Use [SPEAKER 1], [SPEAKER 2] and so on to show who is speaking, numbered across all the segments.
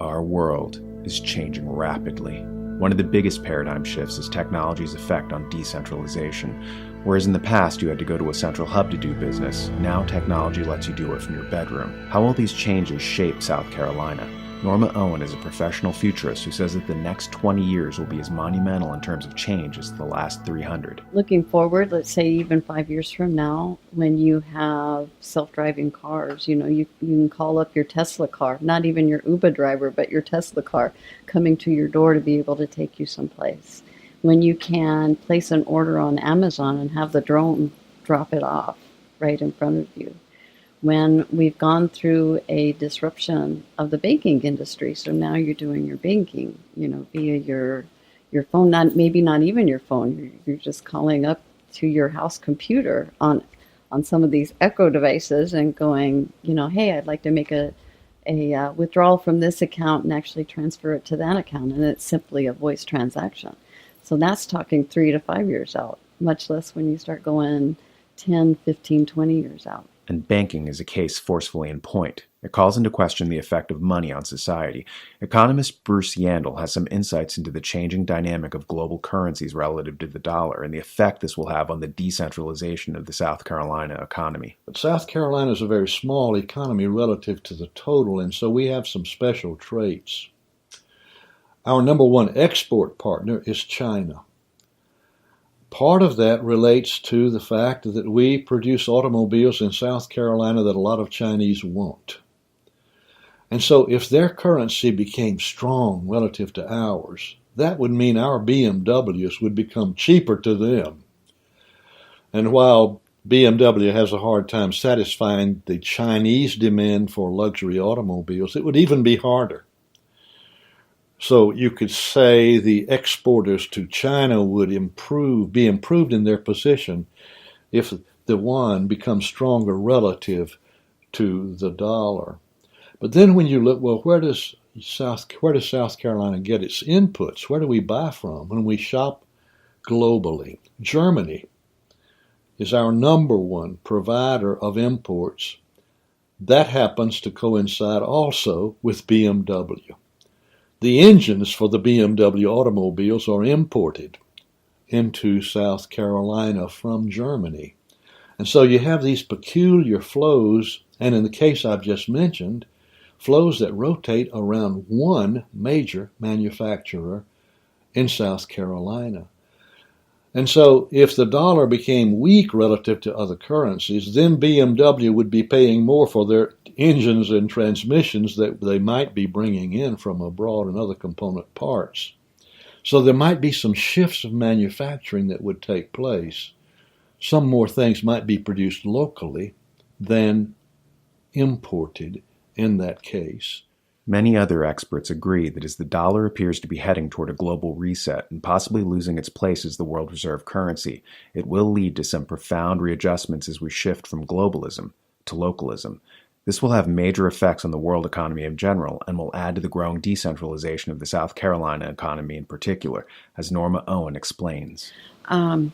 [SPEAKER 1] Our world is changing rapidly. One of the biggest paradigm shifts is technology's effect on decentralization. Whereas in the past you had to go to a central hub to do business, now technology lets you do it from your bedroom. How will these changes shape South Carolina? Norma Owen is a professional futurist who says that the next 20 years will be as monumental in terms of change as the last 300.
[SPEAKER 2] Looking forward, let's say even 5 years from now, when you have self-driving cars, you can call up your Tesla car, not even your Uber driver, but your Tesla car coming to your door to be able to take you someplace. When you can place an order on Amazon and have the drone drop it off right in front of you. When we've gone through a disruption of the banking industry, so now you're doing your banking, via your phone, maybe not even your phone. You're just calling up to your house computer on some of these Echo devices and going, hey, I'd like to make a withdrawal from this account and actually transfer it to that account, and it's simply a voice transaction. So that's talking 3 to 5 years out, much less when you start going 10, 15, 20 years out.
[SPEAKER 1] And banking is a case forcefully in point. It calls into question the effect of money on society. Economist Bruce Yandle has some insights into the changing dynamic of global currencies relative to the dollar and the effect this will have on the decentralization of the South Carolina economy.
[SPEAKER 3] But South Carolina is a very small economy relative to the total, and so we have some special traits. Our number one export partner is China. Part of that relates to the fact that we produce automobiles in South Carolina that a lot of Chinese won't. And so if their currency became strong relative to ours, that would mean our BMWs would become cheaper to them. And while BMW has a hard time satisfying the Chinese demand for luxury automobiles, it would even be harder. So you could say the exporters to China would be improved in their position if the yuan becomes stronger relative to the dollar. But then when you look, well, where does South Carolina get its inputs? Where do we buy from when we shop globally? Germany is our number one provider of imports. That happens to coincide also with BMW. The engines for the BMW automobiles are imported into South Carolina from Germany. And so you have these peculiar flows, and in the case I've just mentioned, flows that rotate around one major manufacturer in South Carolina. And so if the dollar became weak relative to other currencies, then BMW would be paying more for their engines and transmissions that they might be bringing in from abroad and other component parts. So there might be some shifts of manufacturing that would take place. Some more things might be produced locally than imported in that case.
[SPEAKER 1] Many other experts agree that as the dollar appears to be heading toward a global reset and possibly losing its place as the world reserve currency, it will lead to some profound readjustments as we shift from globalism to localism. This will have major effects on the world economy in general and will add to the growing decentralization of the South Carolina economy in particular, as Norma Owen explains.
[SPEAKER 2] Where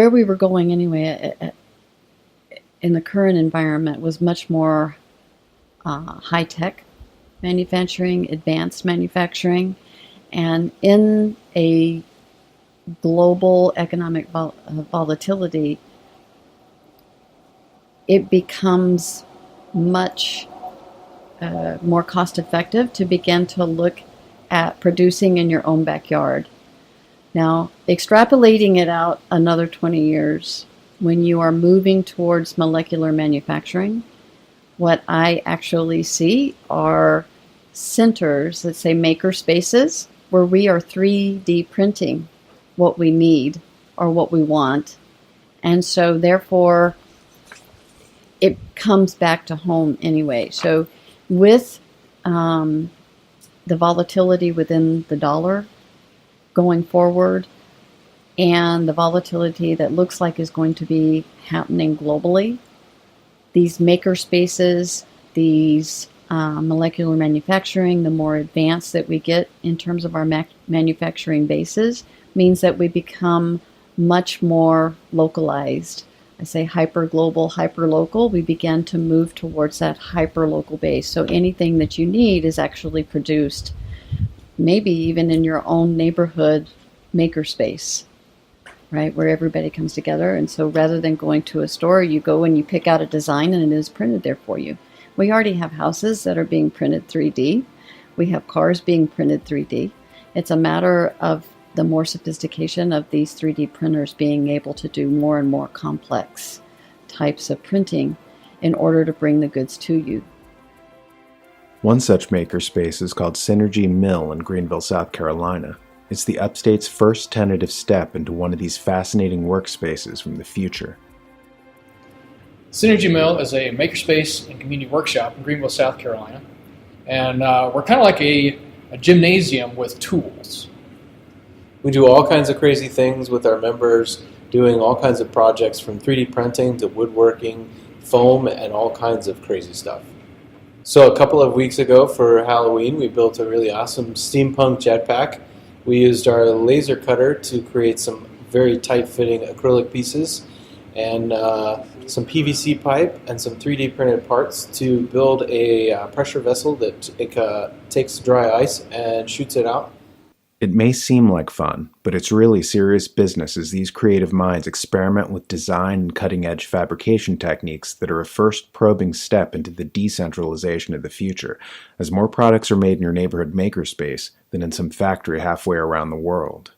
[SPEAKER 2] we were going anyway in the current environment was much more high-tech manufacturing, advanced manufacturing, and in a global economic volatility, it becomes much more cost-effective to begin to look at producing in your own backyard. Now, extrapolating it out another 20 years, when you are moving towards molecular manufacturing, what I actually see are centers, let's say maker spaces, where we are 3D printing what we need or what we want. And so therefore, it comes back to home anyway. So with the volatility within the dollar going forward and the volatility that looks like is going to be happening globally, these maker spaces, these molecular manufacturing, the more advanced that we get in terms of our manufacturing bases, means that we become much more localized. I say hyper global, hyper local, we begin to move towards that hyper local base. So anything that you need is actually produced, maybe even in your own neighborhood makerspace, right, where everybody comes together. And so rather than going to a store, you go and you pick out a design and it is printed there for you. We already have houses that are being printed 3D. We have cars being printed 3D. It's a matter of the more sophistication of these 3D printers being able to do more and more complex types of printing in order to bring the goods to you.
[SPEAKER 1] One such makerspace is called Synergy Mill in Greenville, South Carolina. It's the upstate's first tentative step into one of these fascinating workspaces from the future.
[SPEAKER 4] Synergy Mill is a makerspace and community workshop in Greenville, South Carolina. And we're kind of like a gymnasium with tools.
[SPEAKER 5] We do all kinds of crazy things with our members, doing all kinds of projects from 3D printing to woodworking, foam, and all kinds of crazy stuff. So a couple of weeks ago for Halloween, we built a really awesome steampunk jetpack. We used our laser cutter to create some very tight-fitting acrylic pieces and some PVC pipe and some 3D printed parts to build a pressure vessel that takes dry ice and shoots it out.
[SPEAKER 1] It may seem like fun, but it's really serious business as these creative minds experiment with design and cutting-edge fabrication techniques that are a first probing step into the decentralization of the future, as more products are made in your neighborhood makerspace than in some factory halfway around the world.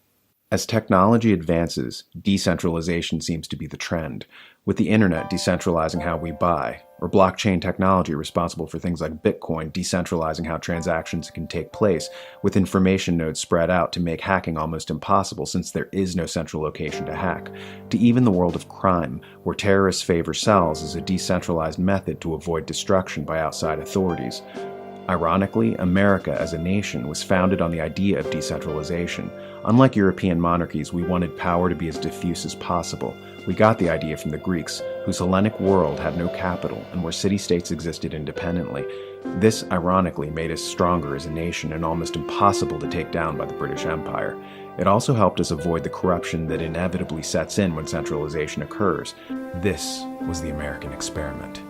[SPEAKER 1] As technology advances, decentralization seems to be the trend, with the internet decentralizing how we buy, or blockchain technology responsible for things like Bitcoin decentralizing how transactions can take place, with information nodes spread out to make hacking almost impossible since there is no central location to hack, to even the world of crime, where terrorists favor cells as a decentralized method to avoid destruction by outside authorities. Ironically, America as a nation was founded on the idea of decentralization. Unlike European monarchies, we wanted power to be as diffuse as possible. We got the idea from the Greeks, whose Hellenic world had no capital and where city-states existed independently. This, ironically, made us stronger as a nation and almost impossible to take down by the British Empire. It also helped us avoid the corruption that inevitably sets in when centralization occurs. This was the American experiment.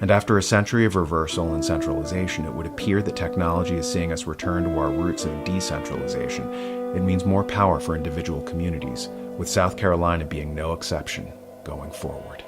[SPEAKER 1] And after a century of reversal and centralization, it would appear that technology is seeing us return to our roots of decentralization. It means more power for individual communities, with South Carolina being no exception going forward.